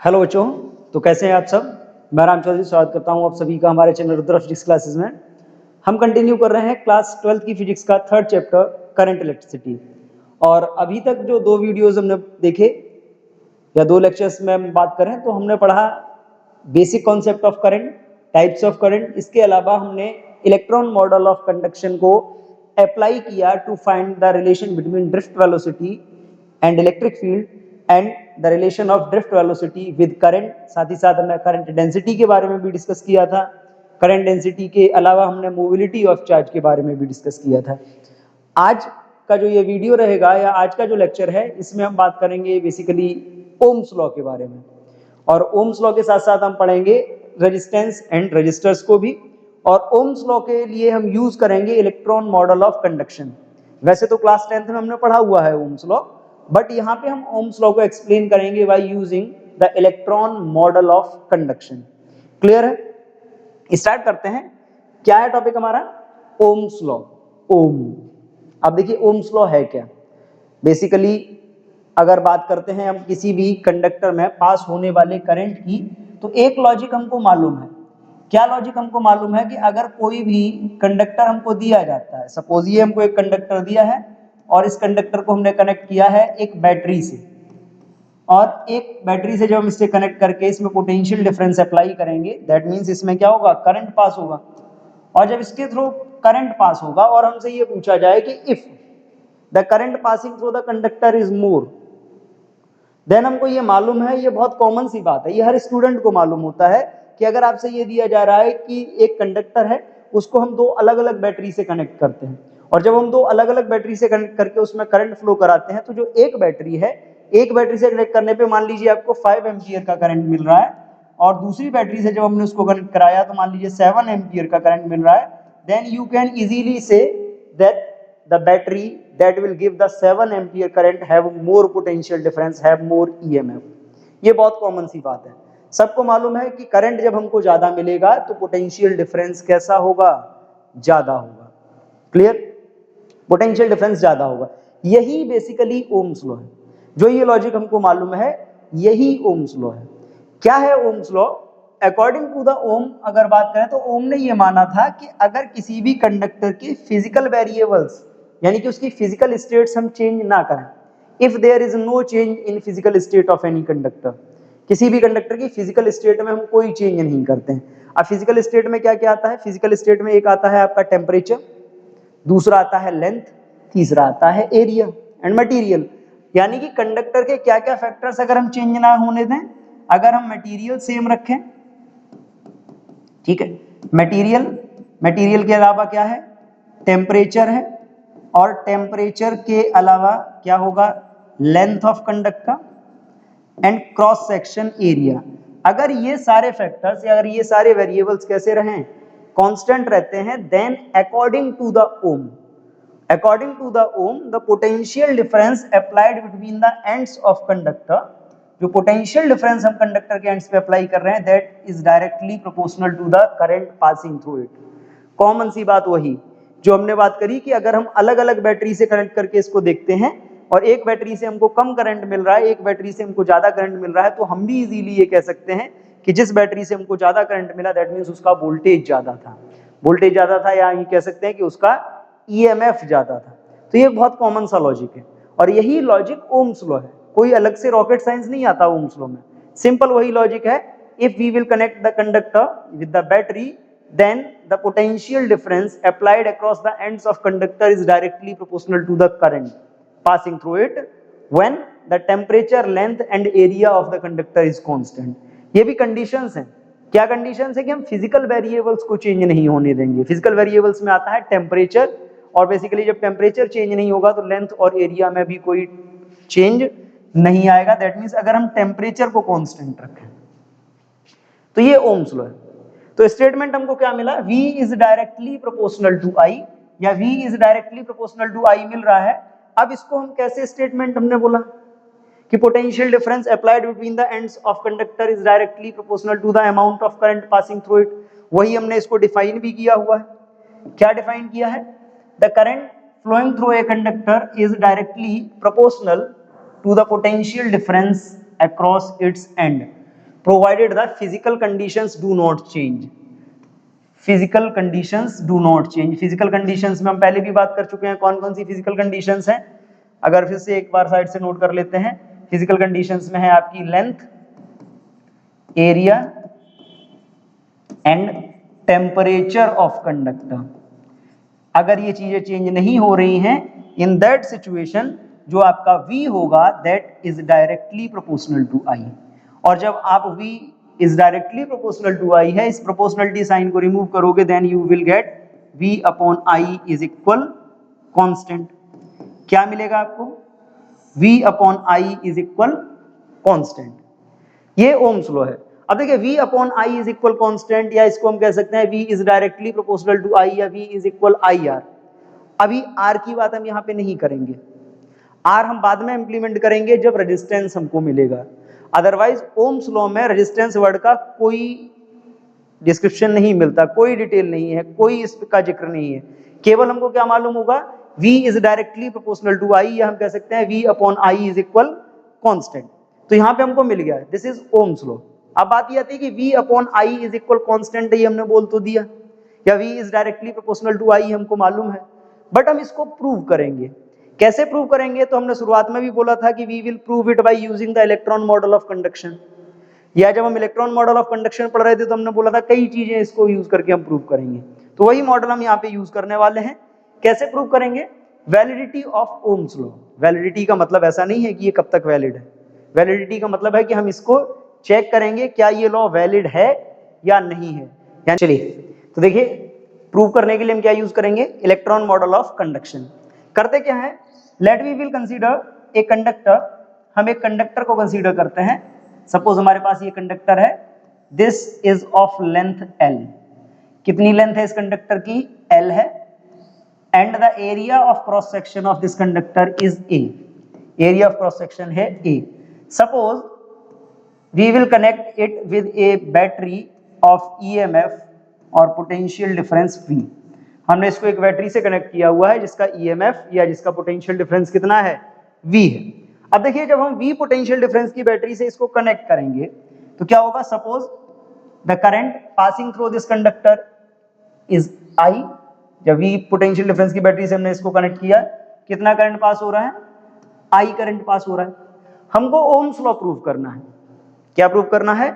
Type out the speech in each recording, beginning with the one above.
Hello बच्चों, तो कैसे हैं आप सब। मैं राम चौधरी स्वागत करता हूं आप सभी का हमारे चैनल रुद्र फिजिक्स क्लासेस में। हम कंटिन्यू कर रहे हैं क्लास 12th की फिजिक्स का थर्ड चैप्टर करंट इलेक्ट्रिसिटी। और अभी तक जो दो वीडियोस हमने देखे या दो लेक्चर्स में हम बात करें तो हमने पढ़ा basic concept of current, types of current. इसके अलावा हमने इलेक्ट्रॉन मॉडल ऑफ कंडक्शन को अप्लाई किया to find the relation between drift velocity and electric field and the relation of drift velocity with current. साथ ही साथ हमने करंट डेंसिटी के बारे में भी डिस्कस किया था। करंट डेंसिटी के अलावा हमने मोबिलिटी ऑफ चार्ज के बारे में भी डिस्कस किया था। आज का जो ये वीडियो रहेगा या आज का जो लेक्चर है इसमें हम बात करेंगे बेसिकली ओम्स लॉ के बारे में। और ओम्स लॉ के साथ साथ हम पढ़ेंगे रेजिस्टेंस एंड रेजिस्टर्स को भी। और ओम्स लॉ के लिए हम यूज करेंगे इलेक्ट्रॉन मॉडल ऑफ कंडक्शन। वैसे तो क्लास 10th में हमने पढ़ा हुआ है ओम्स लॉ, बट यहाँ पे हम ओम्स लॉ को एक्सप्लेन करेंगे by using the electron model of conduction. Clear है? स्टार्ट करते हैं। क्या है टॉपिक हमारा? Ohm's law. ओम। अब देखिए ओम्स लॉ है क्या। बेसिकली अगर बात करते हैं हम किसी भी कंडक्टर में पास होने वाले करंट की, तो एक लॉजिक हमको मालूम है। क्या लॉजिक हमको मालूम है कि अगर कोई भी कंडक्टर हमको दिया जाता है, सपोज ये हमको एक कंडक्टर दिया है और इस कंडक्टर को हमने कनेक्ट किया है एक बैटरी से, और एक बैटरी से जब हम इससे कनेक्ट करके इसमें पोटेंशियल डिफरेंस अप्लाई करेंगे, दैट मींस इसमें क्या होगा, करंट पास होगा। और जब इसके थ्रू करंट पास होगा और हमसे ये पूछा जाए कि if the current passing through the conductor is more, then हमको ये मालूम है, ये बहुत कॉमन सी बात है, ये हर स्टूडेंट को मालूम होता है कि अगर आपसे ये दिया जा रहा है कि एक कंडक्टर है उसको हम दो अलग अलग बैटरी से कनेक्ट करते हैं, और जब हम दो अलग अलग बैटरी से कनेक्ट करके उसमें करंट फ्लो कराते हैं, तो जो एक बैटरी है, एक बैटरी से कनेक्ट करने पे मान लीजिए आपको 5 एम्पियर का करंट मिल रहा है, और दूसरी बैटरी से जब हमने उसको कनेक्ट कराया तो मान लीजिए 7 एम्पियर का करंट मिल रहा है, then you can easily say that the battery that will give the 7 ampere current have more potential difference, have more EMF। ये बहुत कॉमन सी बात है, सबको मालूम है कि करंट जब हमको ज्यादा मिलेगा तो पोटेंशियल डिफरेंस कैसा होगा, ज्यादा होगा। क्लियर? पोटेंशियल डिफरेंस ज्यादा होगा। यही बेसिकली ओम्स लॉ है। जो ये लॉजिक हमको मालूम है यही ओम्स लॉ है। क्या है Ohm's law? According to the Ohm अगर बात करें तो ओम ने ये माना था कि अगर किसी भी कंडक्टर की फिजिकल वेरिएबल्स, यानी कि उसकी फिजिकल स्टेट्स हम चेंज ना करें, if there is no change in physical state of any conductor, किसी भी कंडक्टर की फिजिकल स्टेट में हम कोई चेंज नहीं करते हैं। अब फिजिकल स्टेट में क्या क्या आता है? फिजिकल स्टेट में एक आता है आपका टेम्परेचर, दूसरा आता है लेंथ, तीसरा आता है एरिया एंड मटेरियल। यानी कि कंडक्टर के क्या क्या फैक्टर्स अगर हम चेंज ना होने दें, अगर हम मटेरियल सेम रखें, ठीक है, मटेरियल के अलावा क्या है, टेम्परेचर है, और टेम्परेचर के अलावा क्या होगा, length of conductor and cross section area. अगर ये सारे फैक्टर्स या अगर ये सारे वेरिएबल्स कैसे रहें, कांस्टेंट रहते हैं, then according to the Ohm the potential difference applied between the ends of conductor, जो पोटेंशियल डिफरेंस हम कंडक्टर के एंड्स पे अप्लाई कर रहे हैं, that is directly proportional to the current passing through it. Common सी बात वही जो हमने बात करी कि अगर हम अलग अलग बैटरी से कनेक्ट करके इसको देखते हैं और एक बैटरी से हमको कम करंट मिल रहा है, एक बैटरी से हमको ज्यादा करंट मिल रहा है, तो हम भी इजीली ये कह सकते हैं कि जिस बैटरी से हमको ज्यादा करंट मिला दैट मींस उसका वोल्टेज ज्यादा था। वोल्टेज ज्यादा था या ये कह सकते हैं कि उसका ईएमएफ ज्यादा था। तो ये बहुत कॉमन सा लॉजिक है, और यही लॉजिक ओम्स लॉ है। कोई अलग से रॉकेट साइंस नहीं आता ओम्स लॉ में, सिंपल वही लॉजिक है। If we will connect the conductor with the battery, then the potential difference applied across the ends of conductor is directly proportional to the current passing through it when the temperature, length and area of the conductor is constant। ये भी conditions हैं। क्या conditions है? कि हम physical variables को change नहीं होने देंगे। फिजिकल वेरिएबल्स में आता है टेम्परेचर, और बेसिकली जब टेम्परेचर चेंज नहीं होगा तो लेंथ और एरिया में भी कोई चेंज नहीं आएगा। दैट मीन्स अगर हम टेम्परेचर को कांस्टेंट रखें, तो ये ओम्स लॉ है। तो स्टेटमेंट हमको क्या मिला, V is directly proportional to I, या V is directly proportional to I मिल रहा है। अब इसको हम कैसे स्टेटमेंट हमने बोला कि potential difference applied between the ends of conductor is directly proportional to the amount of current passing through it. वही हमने इसको डिफाइन भी किया हुआ है। क्या डिफाइन किया है? The current flowing through a conductor is directly proportional to the potential difference across its end. Provided the physical conditions do not change. Physical conditions do not change. Physical conditions में हम पहले भी बात कर चुके हैं, कौन कौन सी फिजिकल कंडीशंस हैं, अगर फिर से एक बार साइड से नोट कर लेते हैं। फिजिकल कंडीशंस में है आपकी length, area and temperature of conductor. अगर ये चीजें चेंज नहीं हो रही हैं, इन दैट सिचुएशन जो आपका V होगा that is directly proportional to I। और जब आप V is directly proportional to I है, इस प्रोपोर्शनलिटी साइन को रिमूव करोगे then you will get V upon I is equal constant. क्या मिलेगा आपको? V upon I is equal constant. ये ओम्स लॉ है। अब देखिए V upon I is equal constant, या इसको हम कह सकते हैं V is directly proportional to I, या V इज इक्वल IR। अभी R की बात हम यहाँ पे नहीं करेंगे, R हम बाद में इंप्लीमेंट करेंगे जब रेजिस्टेंस हमको मिलेगा। अदरवाइज ओम्स लॉ में रेजिस्टेंस वर्ड का कोई डिस्क्रिप्शन नहीं मिलता, कोई डिटेल नहीं है, कोई इसका जिक्र नहीं है। केवल हमको क्या मालूम होगा? V is directly proportional to I, या हम कह सकते हैं V upon I is equal constant. तो यहाँ पे हमको मिल गया, दिस इज ओम्स लॉ। अब बात ये आती है कि V upon I is equal constant, ये हमने बोल तो दिया, या V is directly proportional to I हमको मालूम है, बट हम इसको प्रूव करेंगे। कैसे प्रूव करेंगे? तो हमने शुरुआत में भी बोला था कि we will prove it by using the electron model of conduction. या जब हम इलेक्ट्रॉन मॉडल ऑफ कंडक्शन पढ़ रहे थे तो हमने बोला था कई चीजें इसको यूज करके हम प्रूव करेंगे, तो वही मॉडल हम यहाँ पे यूज करने वाले हैं। कैसे प्रूव करेंगे? Validity of Ohm's law. Validity का मतलब ऐसा नहीं है कि ये कब तक वैलिड है, वैलिडिटी का मतलब है कि हम इसको चेक करेंगे क्या ये लॉ वैलिड है या नहीं है। चलिए तो देखिए, प्रूव करने के लिए हम क्या यूज करेंगे? Electron model of conduction. करते क्या है? Let we will consider a conductor. हम एक कंडक्टर को कंसीडर करते हैं। सपोज हमारे पास ये कंडक्टर है, this is of length L। कितनी लेंथ है इस कंडक्टर की? L है। And the area of cross section of this conductor is A। Area of cross section है A। Suppose we will connect it with a battery of EMF और potential difference V। हमने इसको एक battery से connect किया हुआ है जिसका EMF या जिसका पोटेंशियल डिफरेंस कितना है? V है। अब देखिए, जब हम V पोटेंशियल डिफरेंस की बैटरी से इसको कनेक्ट करेंगे तो क्या होगा? Suppose the current passing through this conductor is I। जब V पोटेंशियल डिफरेंस की बैटरी से हमने इसको कनेक्ट किया, कितना करंट पास हो रहा है? I करंट पास हो रहा है। हमको ओम्स लॉ प्रूव करना है। क्या प्रूव करना है?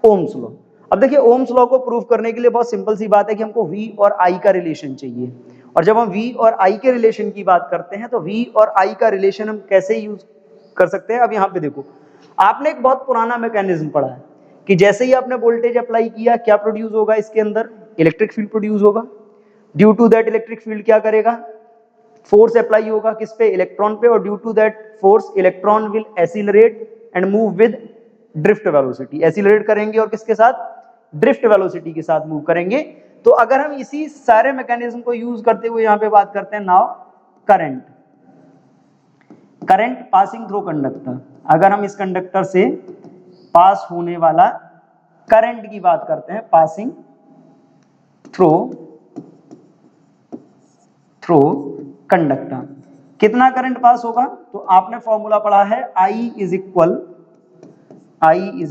Ohm's law. अब देखिए, ओम्स लॉ को प्रूव करने के लिए बहुत सिंपल सी बात है कि हमको V और I का रिलेशन चाहिए। और जब हम V और I के रिलेशन की बात करते हैं तो V और I का रिलेशन हम कैसे यूज कर सकते हैं? अब यहाँ पे देखो, आपने एक बहुत पुराना मैकेनिज्म पढ़ा है कि जैसे ही आपने वोल्टेज अप्लाई किया, क्या प्रोड्यूस होगा? इसके अंदर इलेक्ट्रिक फील्ड प्रोड्यूस होगा। Due to that electric field क्या करेगा? फोर्स अप्लाई होगा किस पे? इलेक्ट्रॉन पे। और due to that force electron will accelerate and move with drift velocity. Accelerate करेंगे और किसके साथ? ड्रिफ्ट वेलोसिटी के साथ मूव करेंगे। तो अगर हम इसी सारे मैकेनिज्म को यूज करते हुए यहाँ पे बात करते हैं now current, current passing through conductor. अगर हम इस कंडक्टर से पास होने वाला करंट की बात करते हैं, पासिंग थ्रू कंडक्टर, कितना करंट पास होगा? तो आपने फॉर्मूला पढ़ा है I is equal NEA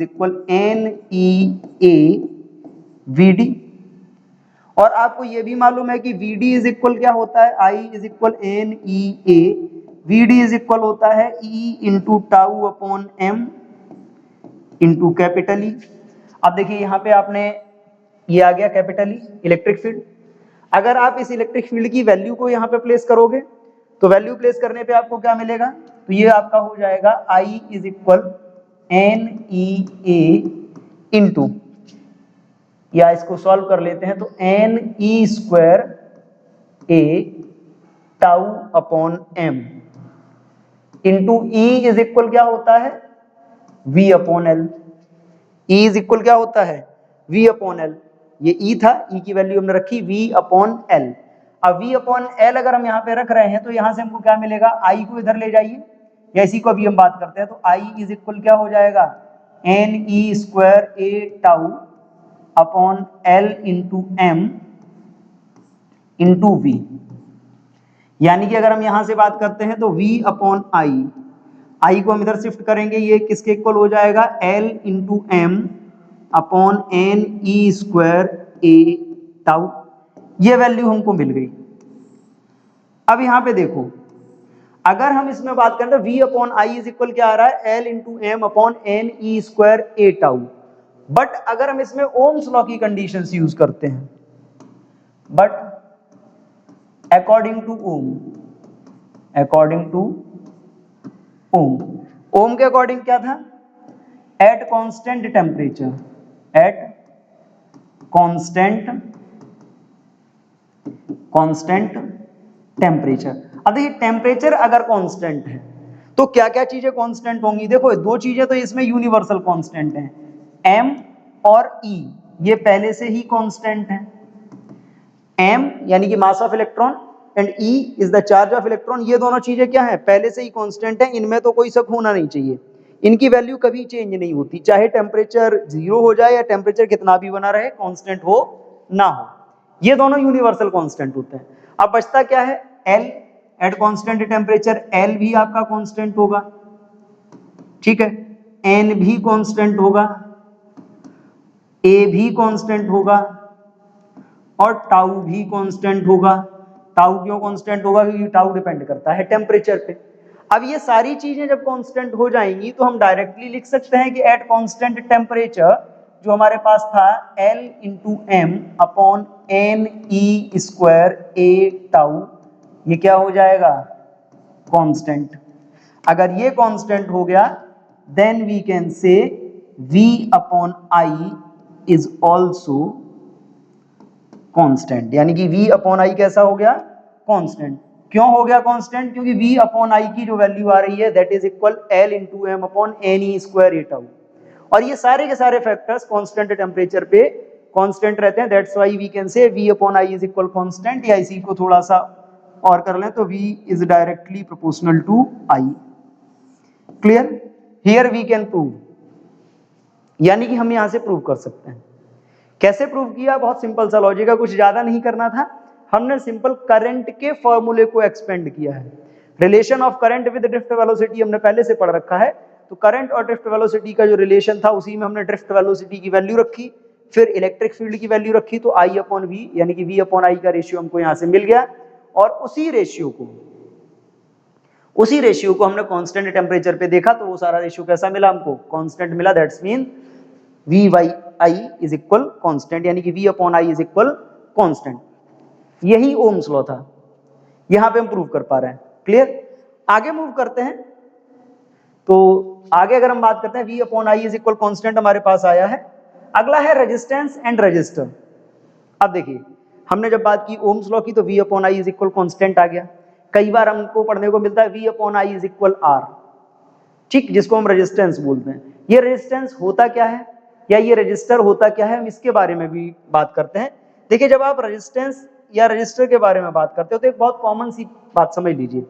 VD। और आपको यह भी मालूम है कि VD इज इक्वल क्या होता है? I is equal NEA, VD is equal होता है E into tau upon M into capital E। अब देखिए, यहाँ पे आपने ये आ गया कैपिटल E, इलेक्ट्रिक फील्ड। अगर आप इस इलेक्ट्रिक फील्ड की वैल्यू को यहाँ पे प्लेस करोगे तो वैल्यू प्लेस करने पे आपको क्या मिलेगा? तो ये आपका हो जाएगा I is equal NEA into, या इसको सॉल्व कर लेते हैं तो NE square A tau upon M into E is equal क्या होता है? V upon L। E is equal क्या होता है? V upon L। ये E था, E की वैल्यू हमने रखी V अपॉन L। अब V अपॉन L अगर हम यहाँ पे रख रहे हैं तो यहाँ से हमको क्या मिलेगा? I को इधर ले जाइए, या इसी को अभी हम बात करते हैं तो I इज इक्वल क्या हो जाएगा? NE square A tau upon L into M into V। यानी कि अगर हम यहां से बात करते हैं तो V अपॉन I को हम इधर शिफ्ट करेंगे, ये किसके इक्वल हो जाएगा? L into M upon n e square ए टाउ, ये वैल्यू हमको मिल गई। अब यहां पे देखो, अगर हम इसमें बात करें तो v upon I is equal क्या आ रहा है, L into m upon n e square A tau. But अगर हम इसमें ओम्स लॉ की कंडीशंस यूज करते हैं, but according to Ohm, according to Ohm, Ohm के अकॉर्डिंग क्या था, at constant temperature, at constant temperature. अब देखिए टेम्परेचर अगर कांस्टेंट है तो क्या क्या चीजें कांस्टेंट होंगी, देखो दो चीजें तो इसमें यूनिवर्सल कांस्टेंट हैं, m और e, ये पहले से ही कांस्टेंट है। m यानी कि mass of electron and e is the charge of electron, ये दोनों चीजें क्या है, पहले से ही कांस्टेंट है, इनमें तो कोई शक होना नहीं चाहिए, इनकी वैल्यू कभी चेंज नहीं होती, चाहे टेम्परेचर 0 हो जाए या टेम्परेचर कितना भी बना रहे, कांस्टेंट हो ना हो, ये दोनों यूनिवर्सल कांस्टेंट होते हैं। अब बचता क्या है, L eight constant temperature, L भी आपका कांस्टेंट होगा, ठीक है, N भी कांस्टेंट होगा, A भी कांस्टेंट होगा और टाउ भी कांस्टेंट होगा। टाउ क्यों कांस्टेंट होगा, क्योंकि टाउ डिपेंड करता है टेम्परेचर पे। अब ये सारी चीजें जब कांस्टेंट हो जाएंगी तो हम डायरेक्टली लिख सकते हैं कि एट कांस्टेंट टेम्परेचर जो हमारे पास था L into m upon n e square ए टाउ, ये क्या हो जाएगा, कांस्टेंट। अगर ये कांस्टेंट हो गया then we can say V upon I is also constant, यानी कि V अपॉन आई कैसा हो गया, कांस्टेंट। क्यों हो गया कांस्टेंट, क्योंकि V अपॉन आई की जो वैल्यू आ रही है that is equal L into m upon n e square A tau, और ये सारे के सारे फैक्टर्स कांस्टेंट टेम्परेचर पे कांस्टेंट रहते हैं, that's why we can say V upon I is equal constant, या इसी को थोड़ा सा और कर लें तो V is directly proportional to I। Clear, here we can prove, यानी कि हम यहां से प्रूव कर सकते हैं। कैसे प्रूव किया, बहुत सिंपल सा लॉजिक है, कुछ ज्यादा नहीं करना था, हमने सिंपल करंट के फॉर्मूले को एक्सपेंड किया है। Relation of current with drift velocity हमने पहले से पढ़ रखा है, तो करंट और ड्रिफ्ट वेलोसिटी का जो रिलेशन था उसी में हमने ड्रिफ्ट वेलोसिटी की वैल्यू रखी, फिर इलेक्ट्रिक फील्ड की वैल्यू रखी, तो आई अपॉन वी यानी कि वी अपॉन आई का रेशियो हमको यहां से मिल गया, और उसी रेशियो को हमने कांस्टेंट टेम्परेचर पे देखा तो वो सारा रेशियो कैसा मिला हमको, कांस्टेंट मिला, that's mean V by I is equal constant, यानी कि V upon I is equal constant. यही ओम्स लॉ था, यहां पे हम प्रूव कर पा रहे हैं। क्लियर, आगे मूव करते हैं, तो आगे अगर हम बात करते हैं V upon I is equal constant हमारे पास आया है, अगला है रेजिस्टेंस एंड रजिस्टर। अब देखिए हमने जब बात की ओम्स लॉ की तो V upon I is equal constant आ गया, कई बार हमको पढ़ने को मिलता है V upon I is equal R, ठीक, जिसको हम रेजिस्टेंस बोलते हैं। ये रेजिस्टेंस होता क्या है या ये रजिस्टर होता क्या है, हम इसके बारे में भी बात करते हैं। देखिए जब आप रेजिस्टेंस या रजिस्टर के बारे में बात करते हो तो एक बहुत कॉमन सी बात समझ लीजिए,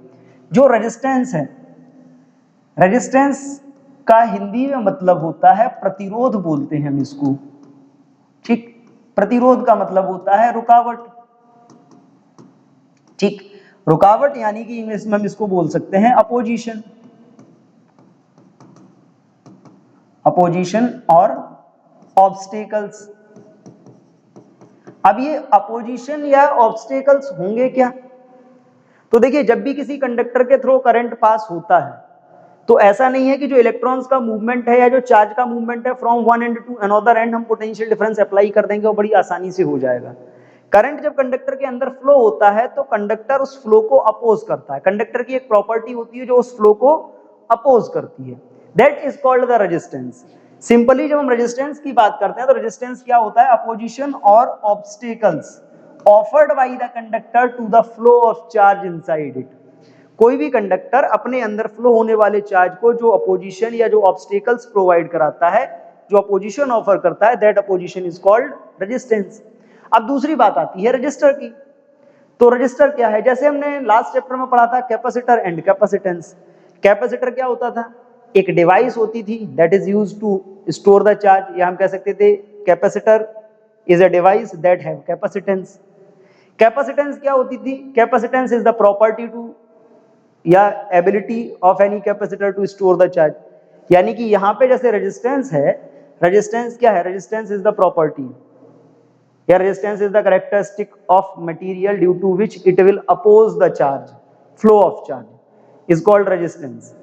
जो रेजिस्टेंस है, रेजिस्टेंस का हिंदी में मतलब होता है प्रतिरोध, बोलते हैं हम इसको, ठीक, प्रतिरोध का मतलब होता है रुकावट, ठीक, रुकावट यानी कि इंग्लिश में हम इसको बोल सकते हैं अपोजिशन, अपोजिशन और ऑब्स्टेकल्स। अब ये अपोजिशन या ऑब्स्टेकल्स होंगे क्या, तो देखिए जब भी किसी कंडक्टर के थ्रू करंट पास होता है तो ऐसा नहीं है कि जो इलेक्ट्रॉन्स का मूवमेंट है या जो चार्ज का मूवमेंट है from one end to another end हम पोटेंशियल डिफरेंस अप्लाई कर देंगे, वो बड़ी आसानी से हो जाएगा। करंट जब कंडक्टर के अंदर फ्लो होता है तो कंडक्टर उस फ्लो को अपोज करता है, कंडक्टर की एक प्रॉपर्टी होती है जो उस फ्लो को अपोज करती है, that is called the resistance. Simply जब हम रेजिस्टेंस की बात करते हैं तो रेजिस्टेंस क्या होता है, अपोजिशन और obstacles offered by the conductor to the flow of charge inside it. कोई भी कंडक्टर अपने अंदर फ्लो होने वाले चार्ज को जो अपोजिशन या जो ऑब्स्टेकल्स प्रोवाइड कराता है, जो अपोजिशन ऑफर करता है, that opposition is called resistance. अब दूसरी बात आती है रजिस्टर की, तो रजिस्टर क्या है, जैसे हमने लास्ट चैप्टर में पढ़ा था कैपेसिटर एंड कैपेसिटेंस। कैपेसिटर क्या होता था, एक डिवाइस होती थी that is used to store the charge, या हम कह सकते थे capacitor is a device that have capacitance. Capacitance क्या होती थी, capacitance is the property to या ability of any capacitor to store the charge, यानी कि यहां पे जैसे रेजिस्टेंस है रेजिस्टेंस क्या है? रेजिस्टेंस इज द प्रॉपर्टी या resistance is the characteristic of material due to which it will oppose the charge, flow of charge is called resistance.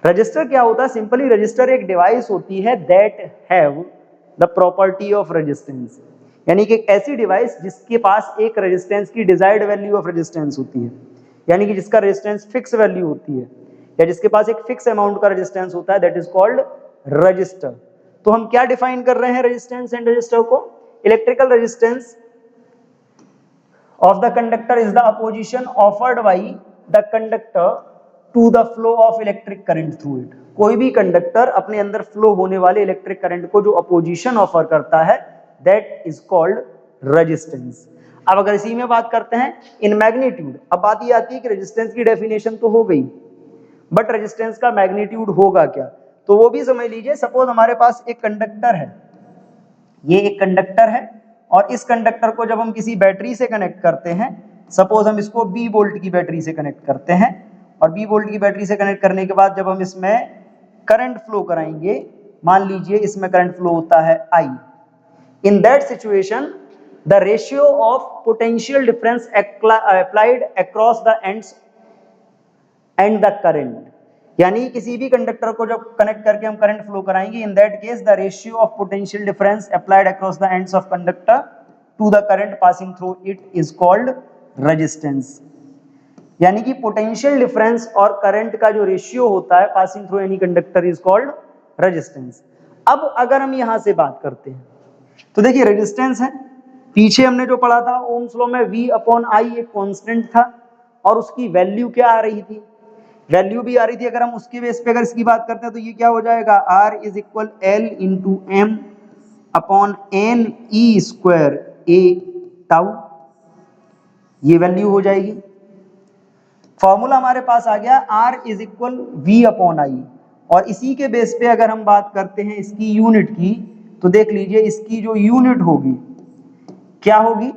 Resistor क्या होता है? सिंपली रजिस्टर एक डिवाइस होती है that have the property of resistance, यानी कि एक ऐसी डिवाइस जिसके पास एक रेजिस्टेंस की डिजायर्ड वैल्यू ऑफ रेजिस्टेंस होती है, यानी कि जिसका रेजिस्टेंस फिक्स वैल्यू होती है या जिसके पास एक फिक्स अमाउंट का रेजिस्टेंस होता है, दैट इज कॉल्ड रजिस्टर। तो हम क्या डिफाइन कर रहे हैं रेजिस्टेंस एंड रजिस्टर को? Electrical resistance of the conductor is the opposition offered by the conductor to the flow of electric current through it। कोई भी कंडक्टर अपने अंदर फ्लो होने वाले इलेक्ट्रिक करंट को जो अपोजिशन ऑफर करता है, दैट इज कॉल्ड रेजिस्टेंस। अब अगर इसी में बात करते हैं इन मैग्नीट्यूड, अब बात ये आती है कि रेजिस्टेंस की डेफिनेशन तो हो गई, बट रेजिस्टेंस का मैग्नीट्यूड होगा क्या? तो वो भी समझ लीजिए। सपोज हमारे पास एक कंडक्टर है, ये एक कंडक्टर है और इस कंडक्टर को जब हम किसी बैटरी से कनेक्ट करते हैं, सपोज हम इसको 20 वोल्ट की बैटरी से कनेक्ट करते हैं और 20 वोल्ट की बैटरी से कनेक्ट करने के बाद जब हम इसमें करंट फ्लो कराएंगे, मान लीजिए इसमें करंट फ्लो होता है I, in that situation the ratio of potential difference applied across the ends and the current, यानी किसी भी कंडक्टर को जब कनेक्ट करके हम करंट फ्लो कराएंगे, in that case the ratio of potential difference applied across the ends of conductor to the current passing through it is called resistance. यानी कि पोटेंशियल डिफरेंस और करंट का जो रेशियो होता है passing through any conductor is called resistance. अब अगर हम यहां से बात करते हैं तो देखिए रेजिस्टेंस है, पीछे हमने जो पढ़ा था ओम्स लॉ में V अपॉन I एक कांस्टेंट था और उसकी वैल्यू क्या आ रही थी? वैल्यू भी आ रही थी। अगर हम उसके बेस पे अगर इसकी बात करते हैं तो ये क्या हो जाएगा? R is equal L into m upon n e square A tau, ये वैल्यू हो जाएगी। फॉर्मूला हमारे पास आ गया R is equal V upon I, और इसी के बेस पे अगर हम बात करते हैं इसकी यूनिट की, तो देख लीजिए इसकी जो यूनिट होगी क्या होगी?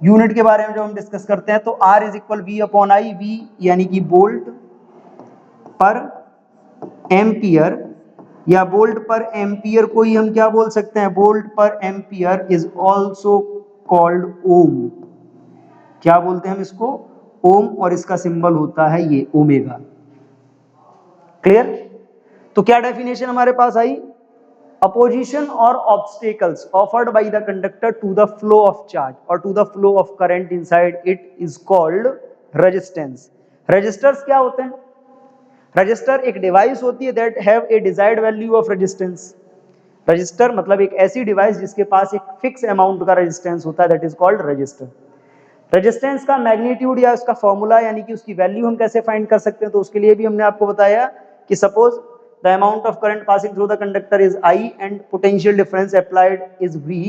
यूनिट के बारे में जब हम डिस्कस करते हैं तो R is equal V upon I, V यानी कि वोल्ट पर एम्पियर, या वोल्ट पर एम्पियर को ही हम क्या बोल सकते हैं? वोल्ट पर एम्पियर इज ऑल्सो कॉल्ड ओम। क्या बोलते हैं हम इसको? ओम, और इसका सिंबल होता है ये ओमेगा। क्लियर? तो क्या डेफिनेशन हमारे पास आई? अपोजिशन और obstacles offered by the conductor to the flow of charge और to the flow of current inside it is called resistance. Resistors क्या होते हैं? रजिस्टर एक डिवाइस होती है that have a desired value of resistance. Resistor मतलब एक ऐसी डिवाइस जिसके पास एक फिक्स अमाउंट का रेजिस्टेंस होता है, that is called register. Resistance का मैग्नीट्यूड या उसका फॉर्मूला यानी कि उसकी वैल्यू हम कैसे फाइंड कर सकते हैं? तो उसके लिए भी हमने आपको बताया कि suppose the amount of current passing through the conductor is I and potential difference applied is V,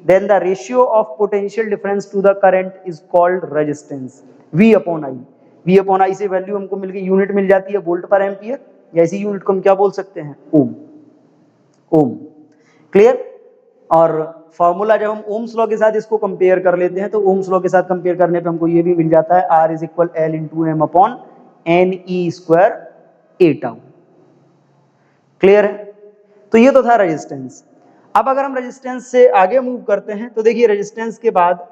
then the ratio of potential difference to the current is called resistance, V upon I। V upon I से value हमको मिल गई, unit मिल जाती है volt पर ampere, या इसी unit को हम क्या बोल सकते हैं? ओम। ओम। क्लियर? और फॉर्मूला जब हम ओम्स लॉ के साथ इसको कंपेयर कर लेते हैं तो ओम्स लॉ के साथ कंपेयर करने पे हमको ये भी मिल जाता है R is equal L into m upon n e square A tau. Clear है? तो ये तो था रेजिस्टेंस। अब अगर हम रेजिस्टेंस से आगे मूव करते हैं तो देखिए रेजिस्टेंस के बाद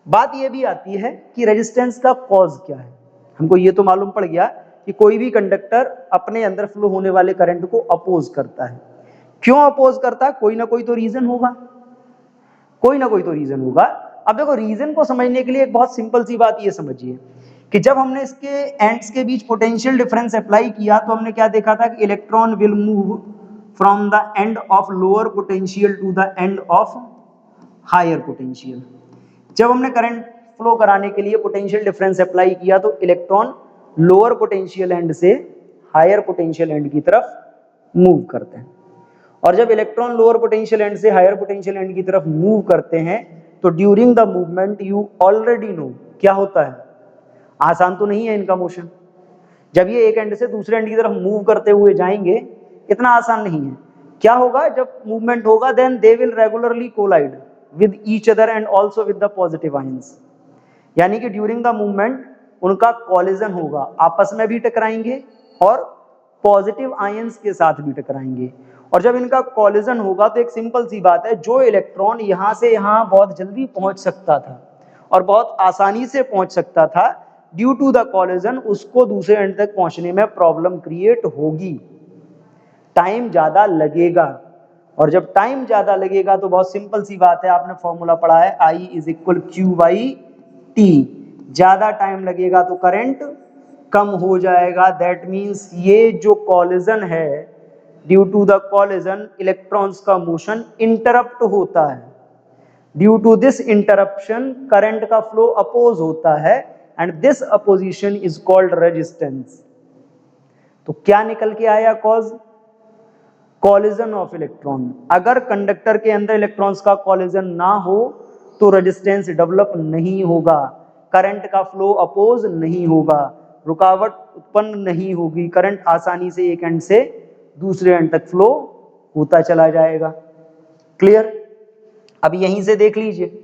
बात ये भी आती है कि रेजिस्टेंस का कॉज क्या है। हमको ये तो मालूम पड़ गया कि कोई भी कंडक्टर अपने अंदर फ्लो होने वाले करंट को अपोज करता है। क्यों अपोज करता है? कोई ना कोई तो रीजन होगा, कोई ना कोई तो रीजन होगा। अब देखो रीजन को समझने के लिए एक बहुत सिंपल सी बात ये समझिए कि जब हमने इसके एंड्स के बीच पोटेंशियल डिफरेंस अप्लाई किया तो हमने क्या देखा था कि electron will move from the end of lower potential to the end of higher potential. जब हमने करंट फ्लो कराने के लिए पोटेंशियल डिफरेंस अप्लाई किया तो इलेक्ट्रॉन लोअर पोटेंशियल एंड से हायर पोटेंशियल एंड की तरफ मूव करते हैं, और जब इलेक्ट्रॉन लोअर पोटेंशियल एंड से हायर पोटेंशियल एंड की तरफ मूव करते हैं तो during the movement you already know क्या होता है? आसान तो नहीं है इनका मोशन। जब ये एक एंड से दूसरे एंड की तरफ मूव करते हुए जाएंगे, इतना आसान नहीं है। क्या होगा? जब मूवमेंट होगा then they will regularly collide with each other and also with the positive ions, यानी कि ड्यूरिंग द मूवमेंट उनका कॉलिजन होगा, आपस में भी टकराएंगे और पॉजिटिव आयंस के साथ भी टकराएंगे। और जब इनका कॉलिजन होगा तो एक सिंपल सी बात है, जो इलेक्ट्रॉन यहां से यहां बहुत जल्दी पहुंच सकता था और बहुत आसानी से पहुंच सकता था, ड्यू टू द कॉलिजन उसको दूसरे एंड तक पहुंचने में प्रॉब्लम क्रिएट होगी, टाइम ज्यादा लगेगा। और जब टाइम ज्यादा लगेगा तो बहुत सिंपल सी बात है, आपने फॉर्मूला पढ़ा है, I is equal Q by T. ज्यादा टाइम लगेगा तो करंट कम हो जाएगा। दैट मीन्स ये जो कॉलिजन है, due to the collision electrons का मोशन इंटरप्ट होता है। Due to this interruption current का फ्लो अपोज होता है and this opposition is called resistance. तो क्या निकल के आया कॉज? Collision of electron. अगर कंडक्टर के अंदर इलेक्ट्रॉन्स का कॉलिजन ना हो तो रेजिस्टेंस डेवलप नहीं होगा, करंट का फ्लो अपोज नहीं होगा, रुकावट उत्पन्न नहीं होगी, करंट आसानी से एक एंड से दूसरे एंड तक फ्लो होता चला जाएगा। क्लियर? अब यहीं से देख लीजिए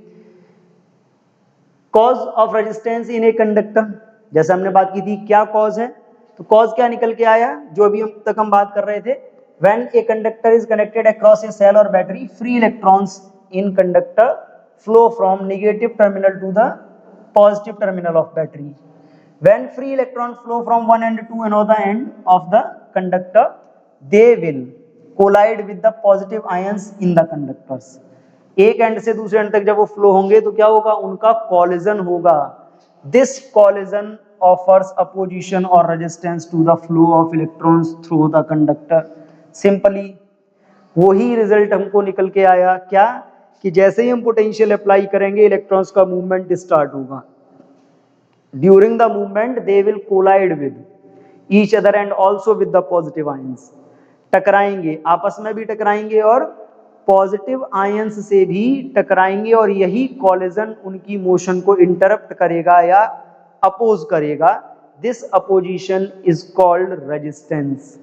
cause of resistance in a conductor. जैसे हमने बात की थी क्या कॉज है, तो कॉज क्या निकल के आया, जो अभी तक हम बात कर रहे थे, when a conductor is connected across a cell or battery, free electrons in conductor flow from negative terminal to the positive terminal of battery. When free electrons flow from one end to another end of the conductor, they will collide with the positive ions in the conductors. एक and से दूसरे and तक जब वो flow होंगे तो क्या होगा, उनका कॉलिजन होगा। This collision offers opposition or resistance to the flow of electrons through the conductor. Simply वही रिजल्ट हमको निकल के आया क्या, कि जैसे ही हम पोटेंशियल अप्लाई करेंगे इलेक्ट्रॉन्स का मूवमेंट स्टार्ट होगा। During the movement they will collide with each other and also with the positive ions. टकराएंगे, आपस में भी टकराएंगे और पॉजिटिव आयंस से भी टकराएंगे, और यही कॉलिजन उनकी मोशन को इंटरप्ट करेगा या अपोज करेगा। This opposition is called resistance.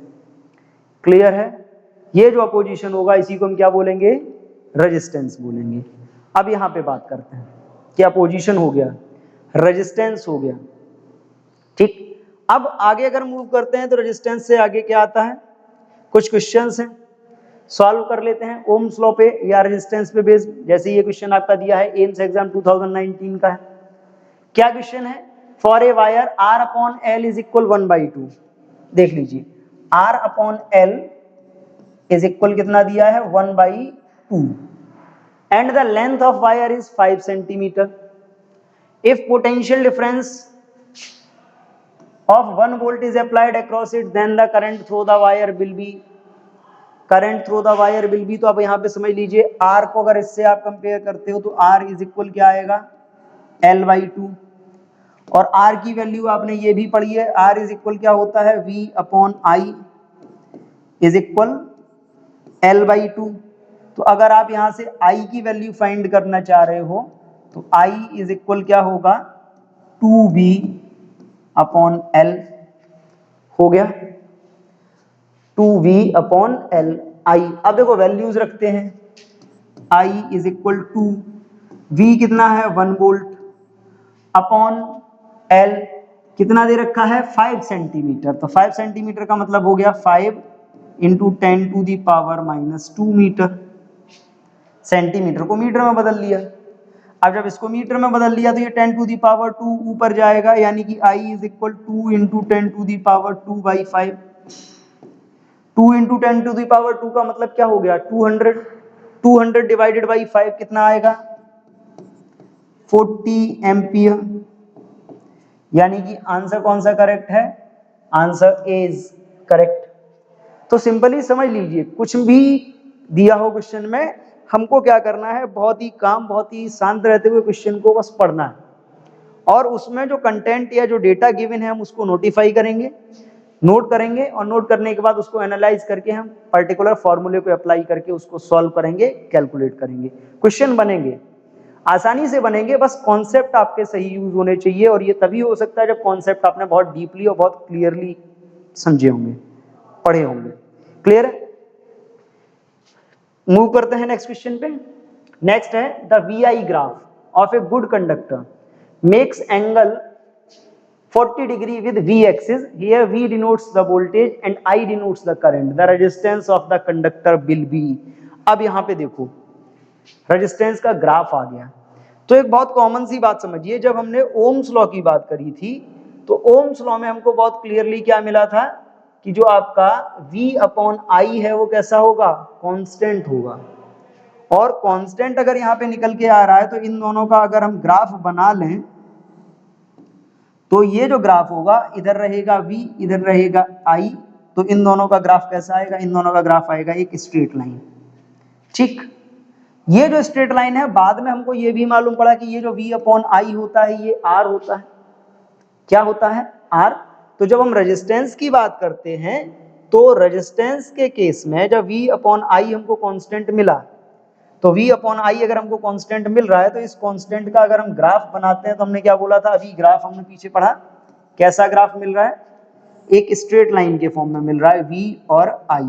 Clear है? ये जो अपोजिशन होगा इसी को हम क्या बोलेंगे, रेजिस्टेंस बोलेंगे। अब यहां पे बात करते हैं कि अपोजिशन हो गया, रेजिस्टेंस हो गया, ठीक। अब आगे अगर मूव करते हैं तो रेजिस्टेंस से आगे क्या आता है, कुछ क्वेश्चंस हैं, सॉल्व कर लेते हैं ओम्स लॉ पे या रेजिस्टेंस पे बेस्ड। जैसे ये क्वेश्चन आपका दिया है, एम्स एग्जाम 2019 का है। क्या क्वेश्चन है, for a wire R upon L is equal 1/2। देख लीजिए R upon L is equal कितना दिया है, 1/2, and the length of wire is 5 centimetre. If potential difference of 1 volt is applied across it, then the current through the wire will be, current through the wire will be। तो अब यहाँ पे समझ लीजिए R को अगर इससे आप कंपेयर करते हो तो R इज इक्वल क्या आएगा, L/2, और R की वैल्यू आपने ये भी पढ़ी है, R इज इक्वल क्या होता है, V upon I is equal L/2। तो अगर आप यहाँ से I की वैल्यू फाइंड करना चाह रहे हो तो I इज इक्वल क्या होगा, 2V अपॉन L हो गया, 2V अपॉन L I। अब देखो वैल्यूज रखते हैं, I is equal to V कितना है 1 वोल्ट अपॉन L कितना दे रखा है 5 सेंटीमीटर। तो 5 सेंटीमीटर का मतलब हो गया 5 इंटू 10⁻⁻2 मीटर। सेंटीमीटर को मीटर में बदल लिया। अब जब इसको मीटर में बदल लिया तो ये 10⁻2 ऊपर जाएगा, यानी कि I is equal 2 into 10⁻2/5। 2 into 10⁻2 का मतलब क्या हो गया, 200। 200 डिवाइडेड बाई 5 कितना आएगा, 40 एम्पियर। यानी कि आंसर कौन सा करेक्ट है, आंसर ए इज करेक्ट। तो सिंपली समझ लीजिए, कुछ भी दिया हो क्वेश्चन में, हमको क्या करना है, बहुत ही काम, बहुत ही शांत रहते हुए क्वेश्चन को बस पढ़ना है, और उसमें जो कंटेंट या जो डेटा गिवन है हम उसको नोटिफाई करेंगे, नोट करेंगे, और नोट करने के बाद उसको एनालाइज करके हम पर्टिकुलर फॉर्मूले को अप्लाई करके उसको सॉल्व करेंगे, कैलकुलेट करेंगे। क्वेश्चन बनेंगे, आसानी से बनेंगे, बस कॉन्सेप्ट आपके सही यूज होने चाहिए, और ये तभी हो सकता है जब कॉन्सेप्ट आपने बहुत डीपली और बहुत क्लियरली समझे होंगे, पढ़े होंगे। क्लियर है? मूव करते हैं नेक्स्ट क्वेश्चन पे। नेक्स्ट है the VI graph of a good conductor makes angle 40 degree with V axis. Here V denotes the voltage and I denotes the current. The resistance of the conductor will be. अब यहाँ पे देखो resistance का graph आ गया। तो एक बहुत common सी बात समझिए, जब हमने ओम्स लॉ की बात करी थी तो ओम्स लॉ में हमको बहुत क्लियरली क्या मिला था कि जो आपका V अपॉन I है वो कैसा होगा, कांस्टेंट होगा। और कांस्टेंट अगर यहाँ पे निकल के आ रहा है तो इन दोनों का अगर हम ग्राफ बना लें तो ये जो ग्राफ होगा इधर रहेगा V, इधर रहेगा I, तो इन दोनों का ग्राफ कैसा आएगा, इन दोनों का ग्राफ आएगा एक स्ट्रेट लाइन। ठीक, ये जो स्ट्रेट लाइन है, बाद में हमको ये भी मालूम पड़ा कि ये जो V अपॉन I होता है ये R होता है। क्या होता है, R। तो जब हम रेजिस्टेंस की बात करते हैं तो रेजिस्टेंस के केस में जब V अपॉन I हमको कांस्टेंट मिला, तो V अपॉन I अगर हमको कांस्टेंट मिल रहा है तो इस कांस्टेंट का अगर हम ग्राफ बनाते हैं तो हमने क्या बोला था, अभी ग्राफ हमने पीछे पढ़ा, कैसा ग्राफ मिल रहा है, एक स्ट्रेट लाइन के फॉर्म में मिल रहा है V और I।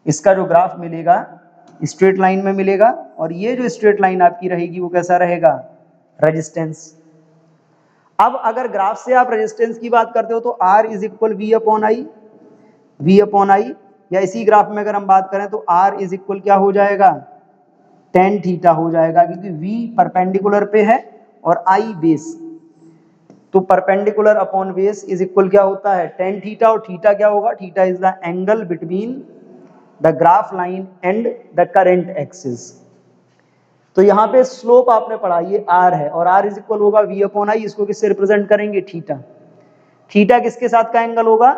इसका जो ग्राफ मिलेगा स्ट्रेट लाइन में मिलेगा, और ये जो स्ट्रेट लाइन आपकी रहेगी वो कैसा रहेगा, रेजिस्टेंस। अब अगर ग्राफ से आप रेजिस्टेंस की बात करते हो तो R is equal V upon I, V upon आई, या इसी ग्राफ में अगर हम बात करें तो R इज इक्वल क्या हो जाएगा, टेन थीटा हो जाएगा, क्योंकि V परपेंडिकुलर पे है और I बेस, तो perpendicular upon base is equal क्या होता है, टेन थीटा। और थीटा क्या होगा, theta is the angle between the graph line and the current axis. तो यहाँ पे स्लोप आपने पढ़ा ये R है, और R इज इक्वल होगा V अपॉन आई, इसको किससे रिप्रेजेंट करेंगे, थीटा। थीटा किसके साथ का एंगल होगा,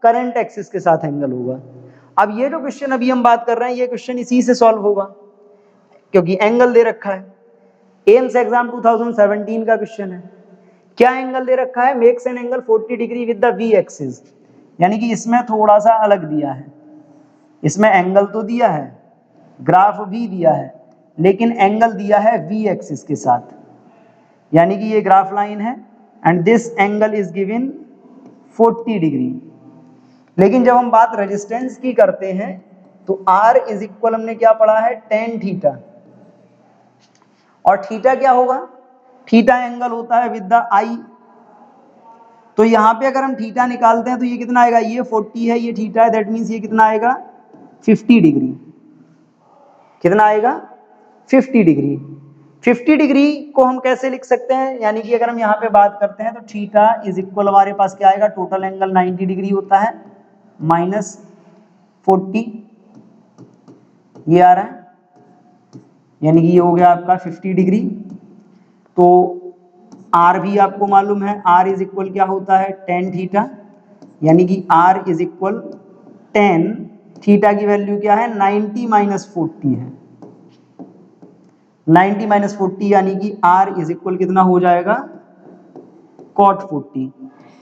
करंट एक्सिस के साथ एंगल होगा। अब ये जो क्वेश्चन अभी हम बात कर रहे हैं ये क्वेश्चन इसी से सॉल्व होगा, क्योंकि एंगल दे रखा है। एम्स एग्जाम 2017 का क्वेश्चन है। क्या एंगल दे रखा है, makes an angle 40 degree with the V axis, यानी कि इसमें थोड़ा सा अलग दिया है, इसमें एंगल तो दिया है, ग्राफ भी दिया है, लेकिन एंगल दिया है V एक्सिस के साथ, यानी कि ये ग्राफ लाइन है and this angle is given 40 degree. लेकिन जब हम बात रेजिस्टेंस की करते हैं तो R इज इक्वल हमने क्या पढ़ा है, टेन थीटा, और थीटा क्या होगा, थीटा एंगल होता है विद द I। तो यहाँ पे अगर हम थीटा निकालते हैं तो ये कितना आएगा, ये 40 है, ये थीटा है, दैट मीन्स ये कितना आएगा 50 डिग्री। कितना आएगा, 50 डिग्री। 50 डिग्री को हम कैसे लिख सकते हैं, यानी कि अगर हम यहाँ पे बात करते हैं तो थीटा इज इक्वल हमारे पास क्या आएगा, टोटल एंगल 90 डिग्री होता है माइनस 40, ये आ रहा है, यानी कि ये हो गया आपका 50 डिग्री। तो R भी आपको मालूम है, R इज इक्वल क्या होता है, टेन थीटा, यानी कि R इज इक्वल 10, थीटा की वैल्यू क्या है, 90 माइनस 40 है, 90 माइनस 40, यानी कि R इज इक्वल कितना हो जाएगा, cot 40।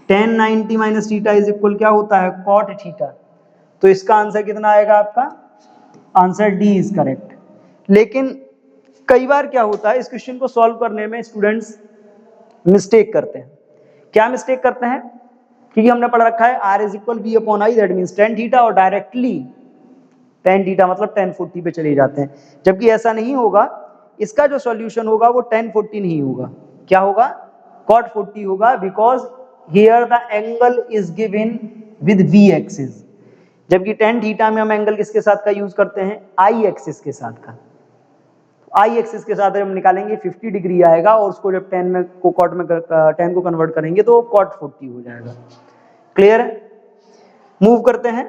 10 90 minus theta is equal क्या होता है, कॉट थीटा। तो इसका आंसर कितना आएगा आपका, आंसर डी इज करेक्ट। लेकिन कई बार क्या होता है, इस क्वेश्चन को सॉल्व करने में स्टूडेंट्स मिस्टेक करते हैं। क्या मिस्टेक करते हैं, क्योंकि हमने पढ़ रखा है R is equal V upon I, that means tan theta, और डायरेक्टली टेन थीटा मतलब 1040 पे चले जाते हैं, जबकि ऐसा नहीं होगा। इसका जो सॉल्यूशन होगा वो 1040 नहीं होगा, क्या होगा, cot 40 होगा, because here the angle is given with V axis, जबकि टेन थीटा में हम एंगल किसके साथ का यूज करते हैं, I एक्सिस के साथ का। I एक्सिस के साथ हम निकालेंगे 50 डिग्री आएगा, और उसको जब 10 में को cot में 10 को कन्वर्ट करेंगे तो cot 40 हो जाएगा। क्लियर है, मूव करते हैं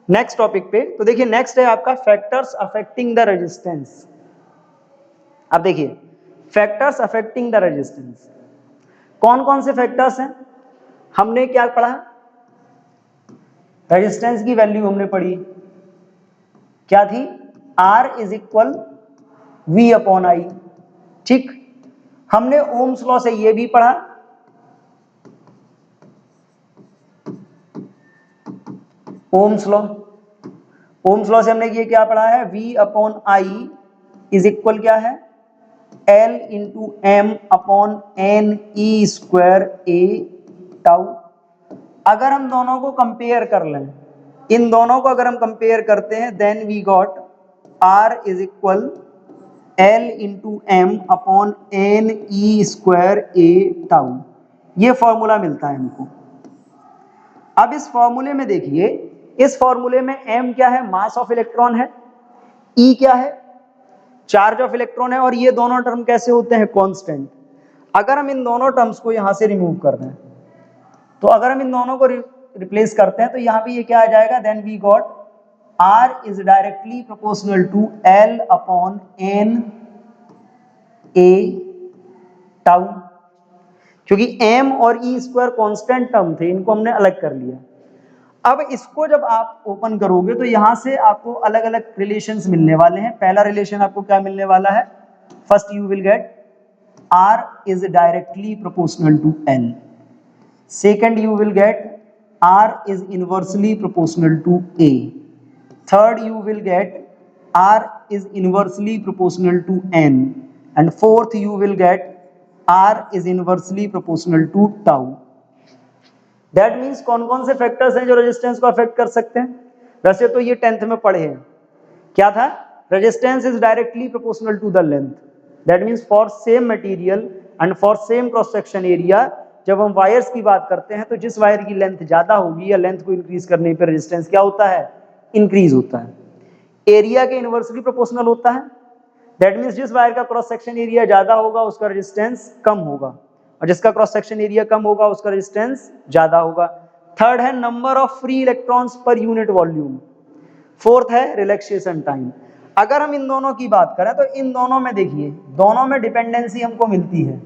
नेक्स्ट टॉपिक पे। तो देखिए नेक्स्ट है आपका फैक्टर्स अफेक्टिंग द रेजिस्टेंस। अब देखिए फैक्टर्स अफेक्टिंग द रेजिस्टेंस, कौन कौन से फैक्टर्स हैं, हमने क्या पढ़ा, रेजिस्टेंस की वैल्यू हमने पढ़ी, क्या थी, R is equal V upon आई। ठीक, हमने ओम्स लॉ से ये भी पढ़ा, ओम्स लॉ, ओम्स लॉ से हमने ये क्या पढ़ा है, V upon I is equal क्या है, L into m upon n e square ए टाउ। अगर हम दोनों को कंपेयर कर लें, इन दोनों को अगर हम कंपेयर करते हैं, then we got R is equal L into m upon n e square A tau. ये फॉर्मूला मिलता है हमको। अब इस फॉर्मूले में देखिए, इस फॉर्मूले में m क्या है, मास ऑफ इलेक्ट्रॉन है, E क्या है, चार्ज ऑफ इलेक्ट्रॉन है, और ये दोनों टर्म कैसे होते हैं, कांस्टेंट। अगर हम इन दोनों टर्म्स को यहां से रिमूव कर दें, तो अगर हम इन दोनों को रिप्लेस करते हैं तो यहां पे ये क्या आ जाएगा, then we got R is directly proportional to L upon N A tau. क्योंकि m और e स्क्वायर कांस्टेंट टर्म थे, इनको हमने अलग कर लिया। अब इसको जब आप ओपन करोगे तो यहां से आपको अलग अलग रिलेशंस मिलने वाले हैं। पहला रिलेशन आपको क्या मिलने वाला है, first you will gate R is directly proportional to L. Second you will get R is inversely proportional to A. Third you will get R is inversely proportional to N. And fourth you will get R is inversely proportional to tau. That means कौन कौन से factors हैं जो resistance को affect कर सकते हैं। वैसे तो ये 10th में पढ़े हैं, क्या था, resistance is directly proportional to the length. That means for same material and for same cross section area, जब हम वायर्स की बात करते हैं तो जिस वायर की लेंथ ज्यादा होगी या लेंथ को इंक्रीज करने पर रेजिस्टेंस क्या होता है, इंक्रीज होता है। एरिया के इनवर्सली प्रोपोर्शनल होता है। दैट मीन्स जिस वायर का क्रॉस सेक्शन एरिया ज्यादा होगा उसका रेजिस्टेंस कम होगा, और जिसका क्रॉस सेक्शन एरिया कम होगा उसका रेजिस्टेंस ज्यादा होगा। थर्ड है number of free electrons per unit volume. Fourth है रिलैक्सेशन टाइम। अगर हम इन दोनों की बात करें तो इन दोनों में देखिए, दोनों में डिपेंडेंसी हमको मिलती है।